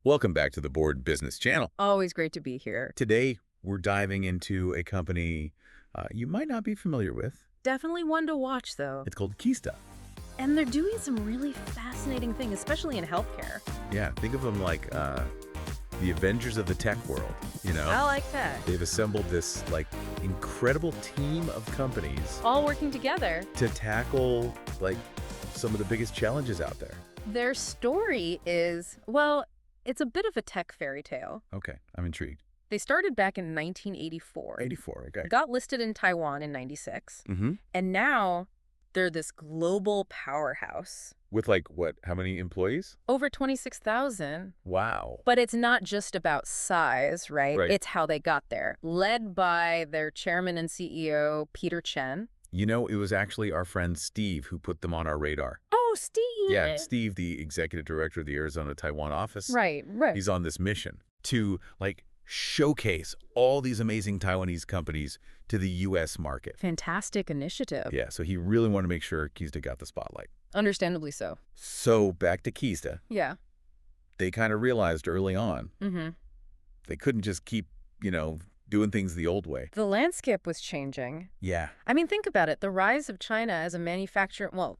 Welcome back to the Board Business Channel. Always great to be here. Today, we're diving into a company you might not be familiar with. Definitely one to watch, though. It's called Qisda. And they're doing some really fascinating things, especially in healthcare. Yeah, think of them like the Avengers of the tech world, you know? I like that. They've assembled this, like, incredible team of companies All working together. to tackle, like, some of the biggest challenges out there. Their story is, well, it's a bit of a tech fairy tale. Okay, I'm intrigued. They started back in 1984. 84, okay. Got listed in Taiwan in 96. Mm-hmm. And now they're this global powerhouse. With, like, what, how many employees? Over 26,000. Wow. But it's not just about size, right? Right. It's how they got there. Led by their chairman and CEO, Peter Chen. You know, it was actually our friend Steve who put them on our radar. Oh, Steve! Yeah, Steve, the executive director of the Arizona Taiwan office. Right. He's on this mission to, like, showcase all these amazing Taiwanese companies to the U.S. market. Fantastic initiative. Yeah, so he really wanted to make sure Qisda got the spotlight. Understandably so. So back to Qisda. Yeah. They kind of realized early on Mm-hmm. they couldn't just keep, doing things the old way. The landscape was changing. Yeah. I mean, think about it. The rise of China as a manufacturer, well,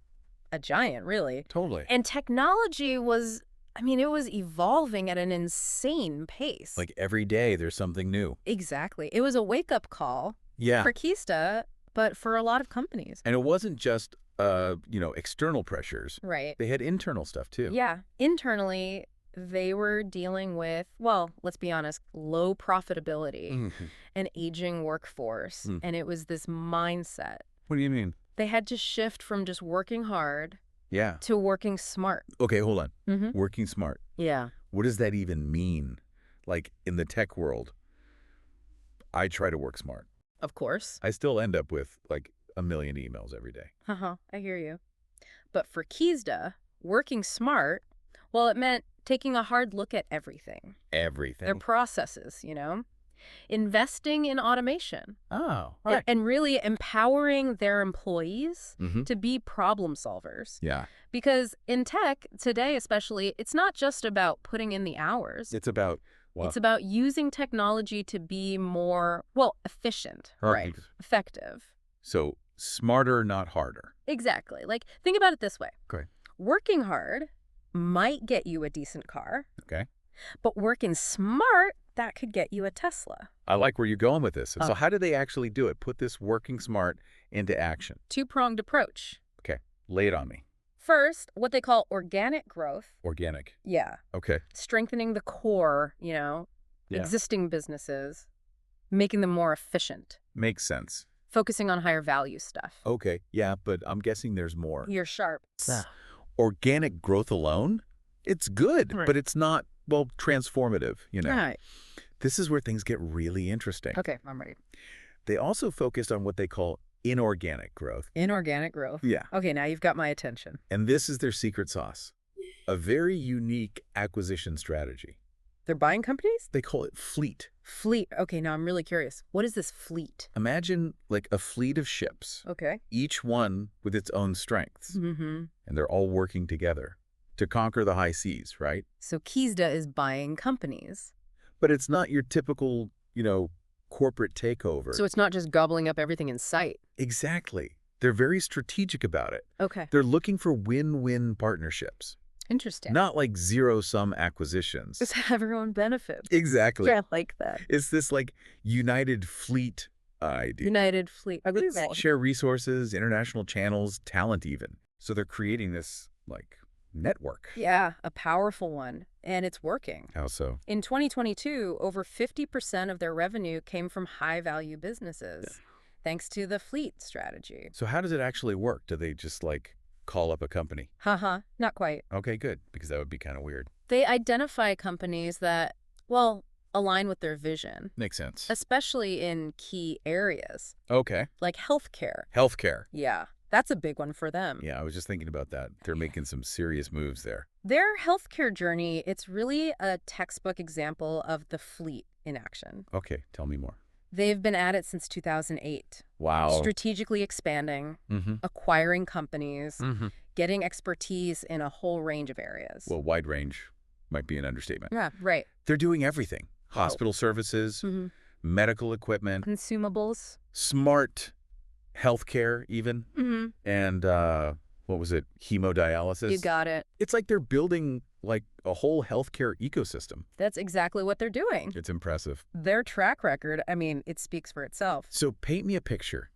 a giant, really. Totally. And technology was, it was evolving at an insane pace. Like every day there's something new. Exactly. It was a wake-up call Yeah. for Qisda, but for a lot of companies. And it wasn't just, external pressures. Right. They had internal stuff too. Yeah. Internally, they were dealing with, well, let's be honest, low profitability, Mhm. an aging workforce. And it was this mindset. What do you mean? They had to shift from just working hard Yeah. to working smart. Okay, hold on. Mm-hmm. Working smart. Yeah. What does that even mean? Like in the tech world, I try to work smart. Of course. I still end up with like a million emails every day. I hear you. But for Qisda, working smart, well, it meant taking a hard look at everything. Everything. Their processes, investing in automation. Oh, all right. And really empowering their employees Mhm. to be problem solvers. Yeah. Because in tech, today especially, it's not just about putting in the hours. It's about, well, It's about using technology to be more, well, efficient, right? Effective. So smarter, not harder. Exactly. Like, think about it this way. Okay. Working hard might get you a decent car, Okay. but working smart, that could get you a Tesla. I like where you're going with this. So how do they actually do it? Put this working smart into action. Two-pronged approach. Okay. Lay it on me. First, what they call organic growth. Organic. Yeah. Okay. Strengthening the core, existing businesses, making them more efficient, Makes sense. focusing on higher value stuff. Okay. Yeah, but I'm guessing there's more. You're sharp. Organic growth alone, it's good, Right. but it's not, well, transformative, Right. This is where things get really interesting. Okay, I'm ready. They also focused on what they call inorganic growth. Inorganic growth. Yeah. Okay, now you've got my attention. And this is their secret sauce. A very unique acquisition strategy. They're buying companies? They call it fleet. Fleet. Okay, now I'm really curious. What is this fleet? Imagine like a fleet of ships, Okay. each one with its own strengths, Mm-hmm. and they're all working together to conquer the high seas, right? So Qisda is buying companies. But it's not your typical, corporate takeover. So it's not just gobbling up everything in sight. Exactly. They're very strategic about it. Okay. They're looking for win-win partnerships, Interesting. not like zero-sum acquisitions. Just everyone benefits. Exactly. Yeah, I like that. It's this like united fleet idea. United Fleet. I believe that. Share resources, international channels, talent even. So they're creating this like network. Yeah, a powerful one. And it's working. How so? In 2022, over 50% of their revenue came from high-value businesses, thanks to the fleet strategy. So how does it actually work? Do they just like call up a company? Not quite. Okay, good, because that would be kind of weird. They identify companies that, well, align with their vision, Makes sense. especially in key areas, Okay. like healthcare. Healthcare. Yeah, that's a big one for them. Yeah, I was just thinking about that. They're making some serious moves there. Their healthcare journey, it's really a textbook example of the fleet in action. Okay, tell me more. They've been at it since 2008. Wow. Strategically expanding, Mm-hmm. acquiring companies, Mm-hmm. getting expertise in a whole range of areas. Well, wide range. might be an understatement. Yeah, right. They're doing everything. Hospital services, medical equipment, Consumables. smart healthcare even, and what was it? Hemodialysis. You got it. It's like they're building like a whole healthcare ecosystem. That's exactly what they're doing. It's impressive. Their track record, I mean, it speaks for itself. So paint me a picture.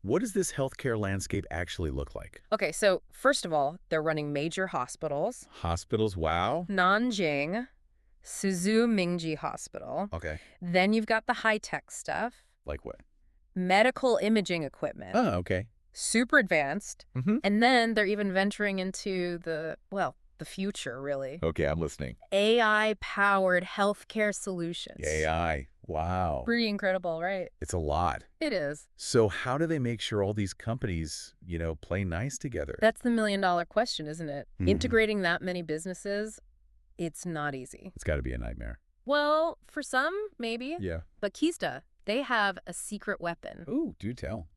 What does this healthcare landscape actually look like? Okay, so first of all, they're running major hospitals. Hospitals, wow. Nanjing, Suzhou Mingji Hospital. Okay. Then you've got the high-tech stuff. Like what? Medical imaging equipment. Oh, okay. Super advanced. And then they're even venturing into the future, really. Okay, I'm listening. AI-powered healthcare solutions. AI. Wow. Pretty incredible, right? It's a lot. It is. So how do they make sure all these companies, play nice together? That's the million-dollar question, isn't it? Integrating that many businesses, it's not easy. It's got to be a nightmare. Well, for some, maybe. Yeah. But Qisda, they have a secret weapon. Ooh, do tell.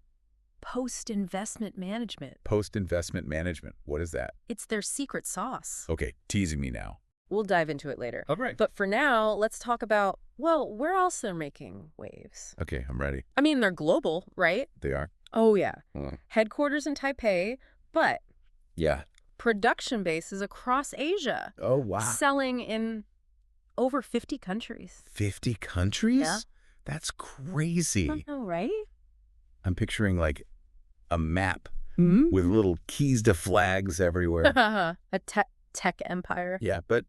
Post-investment management. Post-investment management. What is that? It's their secret sauce. Okay, teasing me now. We'll dive into it later. All right. But for now, let's talk about, where else they're making waves. Okay, I'm ready. I mean, they're global, right? They are? Oh, yeah. Headquarters in Taipei, but Yeah. production bases across Asia. Oh, wow. Selling in over 50 countries. 50 countries? Yeah. That's crazy. I know, right? I'm picturing like a map with little Qisda flags everywhere. A tech empire. Yeah, but,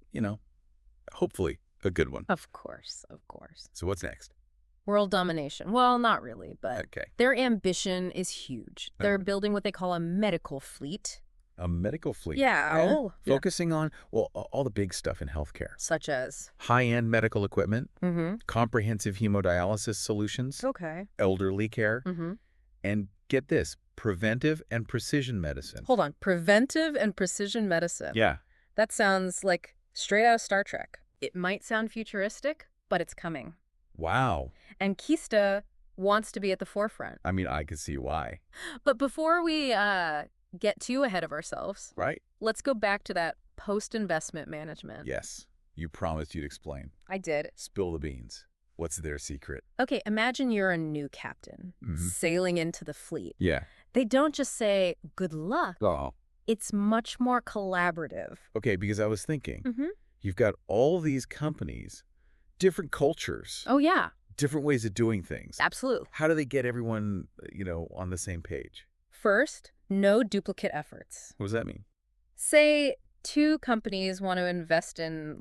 hopefully a good one. Of course, of course. So what's next? World domination. Well, not really, but Okay. their ambition is huge. They're building what they call a medical fleet. A medical fleet. Yeah. Oh, yeah. Focusing on, all the big stuff in healthcare. Such as? High-end medical equipment, comprehensive hemodialysis solutions, Okay. elderly care, and get this, preventive and precision medicine. Hold on. Preventive and precision medicine. Yeah. That sounds like straight out of Star Trek. It might sound futuristic, but it's coming. Wow. And Qisda wants to be at the forefront. I mean, I could see why. But before we get too ahead of ourselves, Right? let's go back to that post-investment management. Yes. You promised you'd explain. I did. Spill the beans. What's their secret? Okay, imagine you're a new captain sailing into the fleet. Yeah. They don't just say, good luck. Oh. It's much more collaborative. Okay, because I was thinking, you've got all these companies, different cultures, Oh, yeah, different ways of doing things. absolutely. How do they get everyone, on the same page? First, no duplicate efforts. What does that mean? Say two companies want to invest in,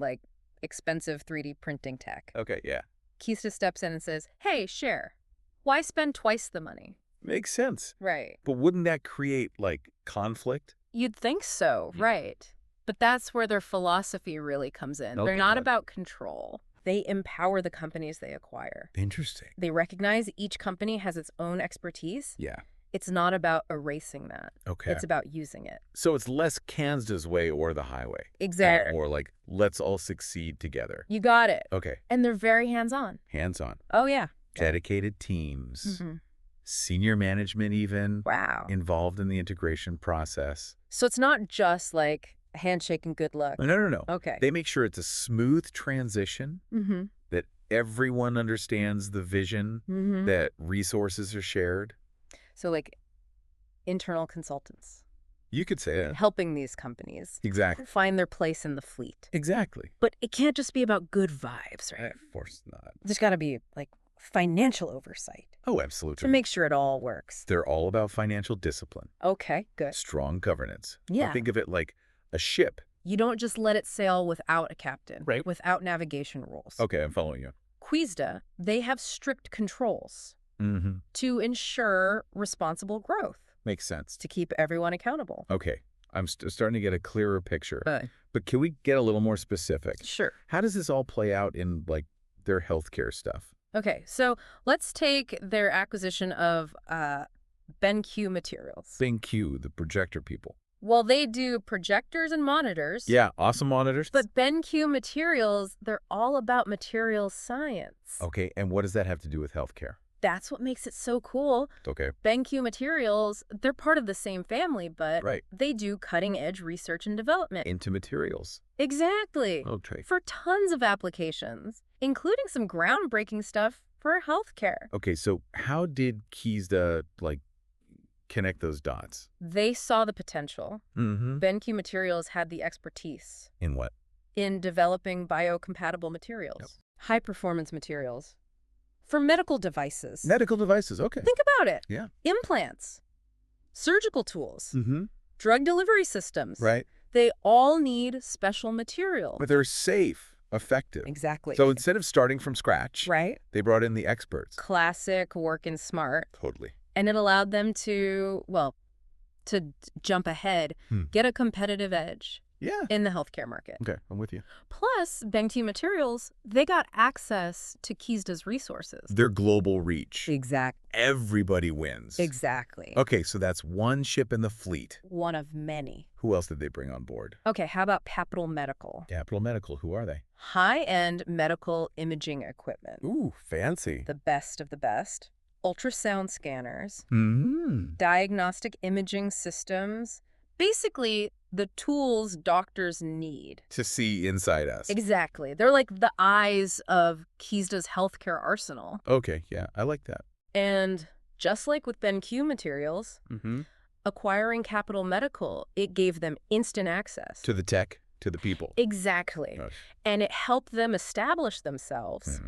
expensive 3D printing tech. Okay, yeah. Qisda steps in and says, hey, share. Why spend twice the money? Makes sense. Right. But wouldn't that create, conflict? You'd think so, right. But that's where their philosophy really comes in. They're not about control. They empower the companies they acquire. Interesting. They recognize each company has its own expertise. Yeah. It's not about erasing that. Okay. It's about using it. So it's less Qisda's way or the highway. Exactly. Or let's all succeed together. You got it. Okay. And they're very hands-on. Hands-on. Oh, yeah. Dedicated teams. Senior management even. Wow. Involved in the integration process. So it's not just like a handshake and good luck. No. Okay. They make sure it's a smooth transition, that everyone understands the vision, that resources are shared. So internal consultants. You could say it. Helping these companies Exactly. find their place in the fleet. Exactly. But it can't just be about good vibes, right? Of course not. There's got to be financial oversight Oh, absolutely. to make sure it all works. They're all about financial discipline, Okay, good. strong governance. Yeah. Think of it like a ship. You don't just let it sail without a captain, Right. without navigation rules. Okay, I'm following you. Qisda, they have strict controls to ensure responsible growth, Makes sense. to keep everyone accountable. Okay, I'm starting to get a clearer picture. Right. But can we get a little more specific? Sure. How does this all play out in their healthcare stuff? Okay, so let's take their acquisition of BenQ Materials. BenQ, the projector people. Well, they do projectors and monitors. Yeah, awesome monitors. But BenQ Materials, they're all about materials science. Okay, and what does that have to do with healthcare? That's what makes it so cool. Okay. BenQ Materials, they're part of the same family, but they do cutting-edge research and development. Into materials. Exactly. Okay. For tons of applications, including some groundbreaking stuff for healthcare. Okay, so how did Qisda, connect those dots? They saw the potential. Mm-hmm. BenQ Materials had the expertise. In what? In developing biocompatible materials. Yep. High-performance materials. For medical devices. Medical devices, okay. Think about it. Yeah. Implants. Surgical tools. Mm-hmm. Drug delivery systems. Right. They all need special material. But they're safe, effective. Exactly. So instead of starting from scratch, they brought in the experts. Classic working smart. Totally. And it allowed them to, to jump ahead, get a competitive edge. Yeah. In the healthcare market. Okay, I'm with you. Plus, BenQ Materials, they got access to Qisda's resources. Their global reach. Exactly. Everybody wins. Exactly. Okay, so that's one ship in the fleet. One of many. Who else did they bring on board? Okay, how about Capital Medical? Capital Medical, who are they? High-end medical imaging equipment. Ooh, fancy. The best of the best. Ultrasound scanners. Mm-hmm. Diagnostic imaging systems. Basically, the tools doctors need. To see inside us. Exactly. They're like the eyes of Qisda's healthcare arsenal. Okay, yeah, I like that. And just like with BenQ Materials, acquiring Capital Medical, it gave them instant access. To the tech, to the people. Exactly. Gosh. And it helped them establish themselves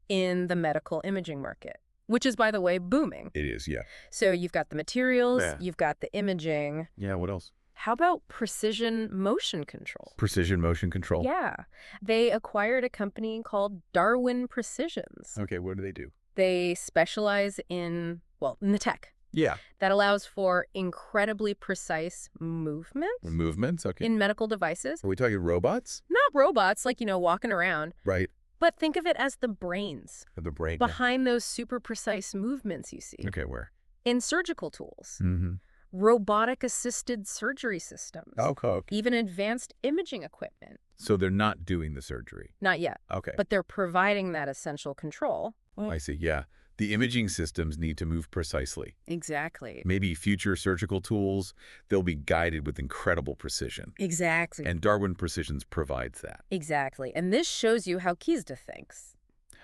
in the medical imaging market, which is, by the way, booming. It is, yeah. So you've got the materials, you've got the imaging. Yeah, what else? How about precision motion control? Precision motion control? Yeah. They acquired a company called Darwin Precisions. Okay, what do they do? They specialize in the tech. Yeah. That allows for incredibly precise movements. Movements, okay. In medical devices. Are we talking robots? Not robots, walking around. Right. But think of it as the brains. The brain. Behind those super precise movements you see. Okay, where? In surgical tools. Mm-hmm. Robotic-assisted surgery systems. Okay. Even advanced imaging equipment. So they're not doing the surgery? Not yet. Okay. But they're providing that essential control. Oh, I see, yeah. The imaging systems need to move precisely. Exactly. Maybe future surgical tools, they'll be guided with incredible precision. Exactly. And Darwin Precisions provides that. Exactly. And this shows you how Qisda thinks.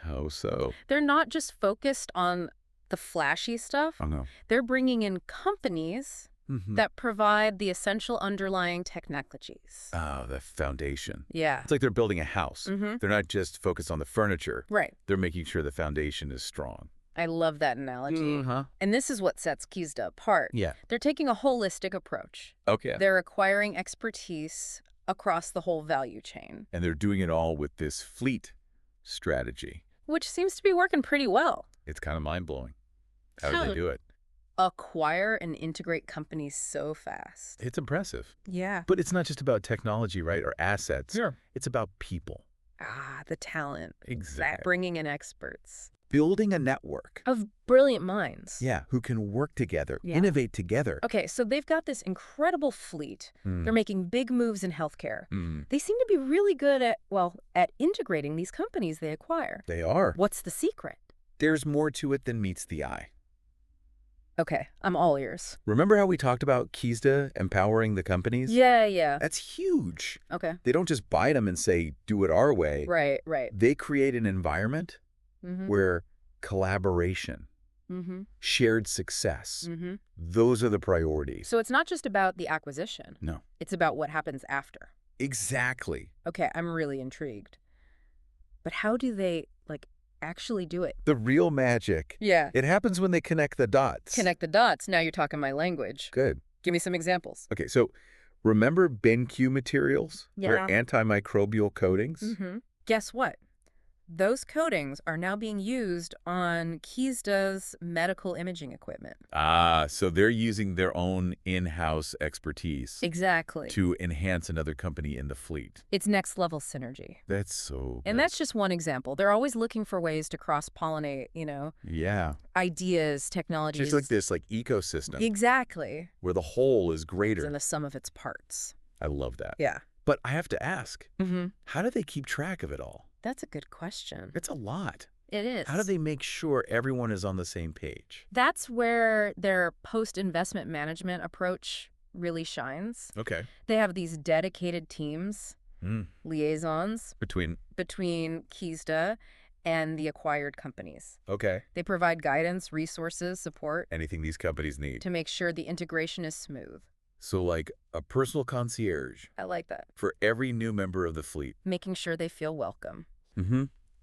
How so? They're not just focused on the flashy stuff. Oh, no. They're bringing in companies that provide the essential underlying technologies. Oh, the foundation. Yeah. It's like they're building a house. They're not just focused on the furniture. Right. They're making sure the foundation is strong. I love that analogy. And this is what sets Qisda apart. Yeah. They're taking a holistic approach. Okay. They're acquiring expertise across the whole value chain. And they're doing it all with this fleet strategy. Which seems to be working pretty well. It's kind of mind-blowing. How do they do it? Acquire and integrate companies so fast. It's impressive. Yeah. But it's not just about technology, right, or assets. Sure. It's about people. Ah, the talent. Exactly. Bringing in experts. Building a network. Of brilliant minds. Yeah, who can work together, innovate together. Okay, so they've got this incredible fleet. They're making big moves in healthcare. They seem to be really good at integrating these companies they acquire. They are. What's the secret? There's more to it than meets the eye. Okay, I'm all ears. Remember how we talked about Qisda empowering the companies? Yeah. That's huge. Okay. They don't just buy them and say, do it our way. Right. They create an environment where collaboration, shared success, those are the priorities. So it's not just about the acquisition. No. It's about what happens after. Exactly. Okay, I'm really intrigued. But how do they, actually do it? The real magic. Yeah. It happens when they connect the dots. Connect the dots. Now you're talking my language. Good. Give me some examples. Okay, so remember BenQ Materials? Yeah. Their antimicrobial coatings? Guess what? Those coatings are now being used on Qisda's medical imaging equipment. Ah, so they're using their own in-house expertise. Exactly. To enhance another company in the fleet. It's next-level synergy. That's so good. And that's just one example. They're always looking for ways to cross-pollinate, Yeah. Ideas, technologies. Just like this, ecosystem. Exactly. Where the whole is greater. Than the sum of its parts. I love that. Yeah. But I have to ask, how do they keep track of it all? That's a good question. It's a lot. It is. How do they make sure everyone is on the same page? That's where their post-investment management approach really shines. Okay. They have these dedicated teams, liaisons, between Qisda and the acquired companies. Okay. They provide guidance, resources, support. Anything these companies need. To make sure the integration is smooth. So like a personal concierge. I like that. For every new member of the fleet. Making sure they feel welcome.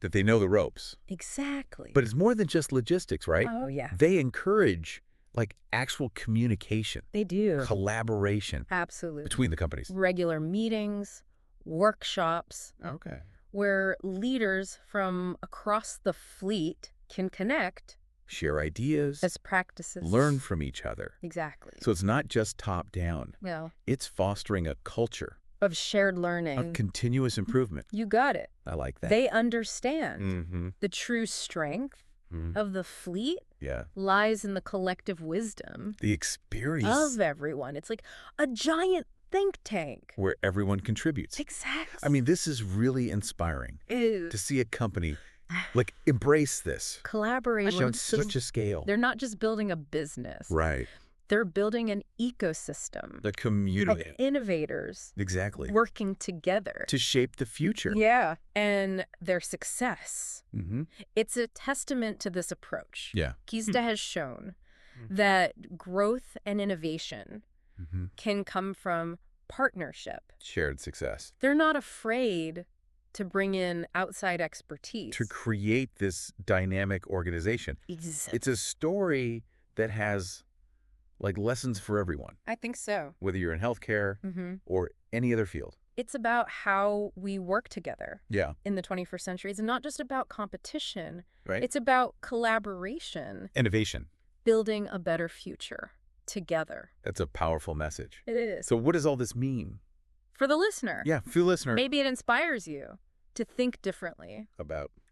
That they know the ropes. Exactly. But it's more than just logistics, right? Oh, yeah. They encourage like actual communication. They do. Collaboration. Absolutely. Between the companies. Regular meetings, workshops. Okay. Where leaders from across the fleet can connect. Share ideas. Best practices. Learn from each other. Exactly. So it's not just top down. No. It's fostering a culture. Of shared learning. Of continuous improvement. You got it. I like that. They understand the true strength of the fleet lies in the collective wisdom. The experience. Of everyone. It's like a giant think tank. Where everyone contributes. Exactly. I mean, this is really inspiring. To see a company like embrace this. Collaboration. On such a scale. They're not just building a business. Right. They're building an ecosystem. The community. Of innovators. Exactly. Working together. To shape the future. Yeah. And their success. It's a testament to this approach. Yeah. Qisda has shown that growth and innovation can come from partnership. Shared success. They're not afraid to bring in outside expertise. To create this dynamic organization. Exactly. It's a story that has like lessons for everyone. I think so. Whether you're in healthcare or any other field. It's about how we work together in the 21st century. It's not just about competition. Right. It's about collaboration. Innovation. Building a better future together. That's a powerful message. It is. So what does all this mean? For the listener. Yeah, for the listener. Maybe it inspires you to think differently.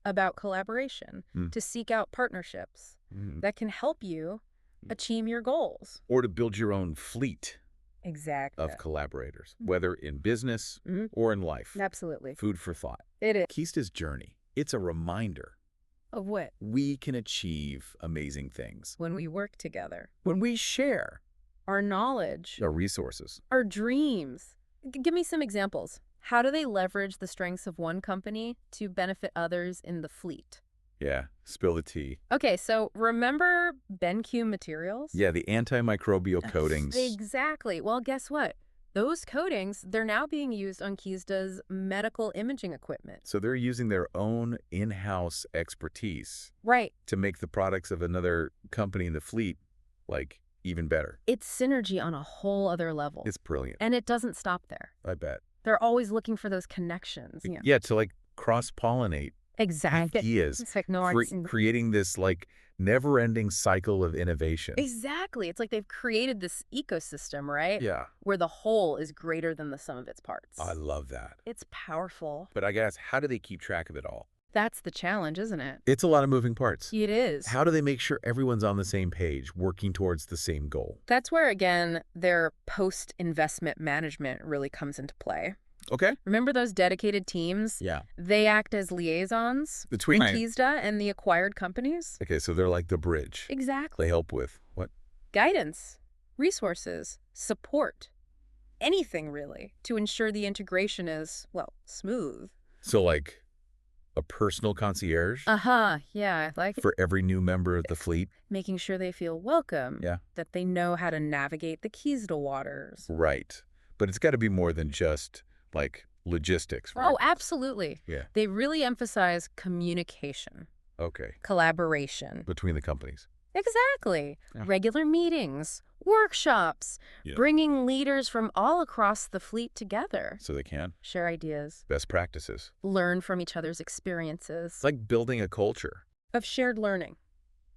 About collaboration. To seek out partnerships that can help you achieve your goals. Or to build your own fleet. Exactly. Of collaborators, whether in business or in life. Absolutely. Food for thought. It is. Qisda's journey, it's a reminder. Of what? We can achieve amazing things. When we work together. When we share. Our knowledge. Our resources. Our dreams. Give me some examples. How do they leverage the strengths of one company to benefit others in the fleet? Yeah, spill the tea. Okay, so remember BenQ materials? Yeah, the antimicrobial coatings. Exactly. Well, guess what? Those coatings, they're now being used on Qisda's medical imaging equipment. So they're using their own in-house expertise. Right. To make the products of another company in the fleet, like, even better. It's synergy on a whole other level. It's brilliant. And it doesn't stop there. I bet. They're always looking for those connections. Yeah, to like cross-pollinate. Exactly. Ideas. It's like creating this like never-ending cycle of innovation. Exactly. It's like they've created this ecosystem, right? Yeah. Where the whole is greater than the sum of its parts. I love that. It's powerful. But I guess, how do they keep track of it all? That's the challenge, isn't it? It's a lot of moving parts. It is. How do they make sure everyone's on the same page, working towards the same goal? That's where, again, their post-investment management really comes into play. Okay. Remember those dedicated teams? Yeah. They act as liaisons between Qisda and the acquired companies. Okay, so they're like the bridge. Exactly. They help with what? Guidance, resources, support, anything really to ensure the integration is, well, smooth. So like a personal concierge? Yeah, I like it. For every new member of the fleet? Making sure they feel welcome. Yeah. That they know how to navigate the Qisda waters. Right. But it's got to be more than just like logistics, right? Oh, absolutely. Yeah. They really emphasize communication. Okay. Collaboration. Between the companies. Exactly. Yeah. Regular meetings, workshops, bringing leaders from all across the fleet together. So they can share ideas. Best practices. Learn from each other's experiences. It's like building a culture. Of shared learning.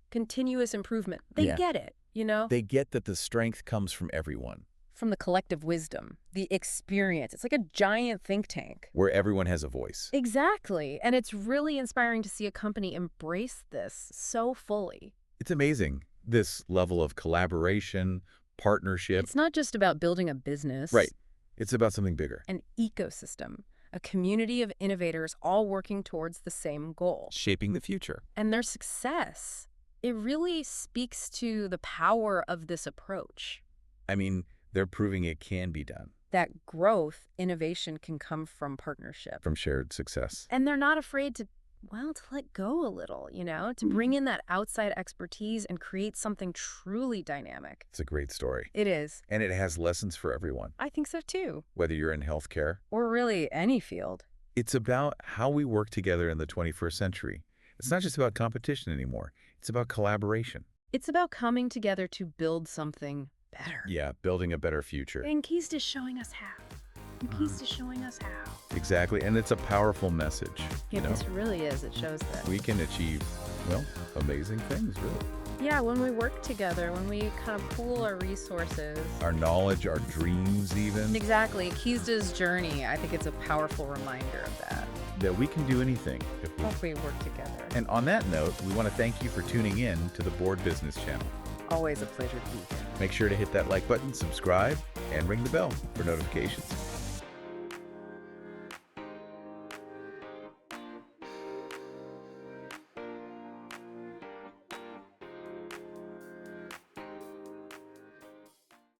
Continuous improvement. They get it, you know? They get that the strength comes from everyone. From the collective wisdom, the experience. It's like a giant think tank. Where everyone has a voice. Exactly. And it's really inspiring to see a company embrace this so fully. It's amazing, this level of collaboration, partnership. It's not just about building a business. Right. It's about something bigger. An ecosystem a community of innovators all working towards the same goal. Shaping the future. And their success, it really speaks to the power of this approach. I mean, they're proving it can be done. That growth, innovation can come from partnership. From shared success. And they're not afraid to let go a little, to bring in that outside expertise and create something truly dynamic. It's a great story. It is. And it has lessons for everyone. I think so too. Whether you're in healthcare. Or really any field. It's about how we work together in the 21st century. It's not just about competition anymore. It's about collaboration. It's about coming together to build something better. Yeah, building a better future. And Qisda's showing us how. Qisda's showing us how. Exactly, and it's a powerful message. Yeah, this really is. It shows that we can achieve, well, amazing things, really. Yeah, when we work together, when we kind of pool our resources. Our knowledge, our dreams even. Exactly. Qisda's journey, I think it's a powerful reminder of that. That we can do anything if we work together. And on that note, we want to thank you for tuning in to the Board Business Channel. Always a pleasure to be here. Make sure to hit that like button, subscribe, and ring the bell for notifications.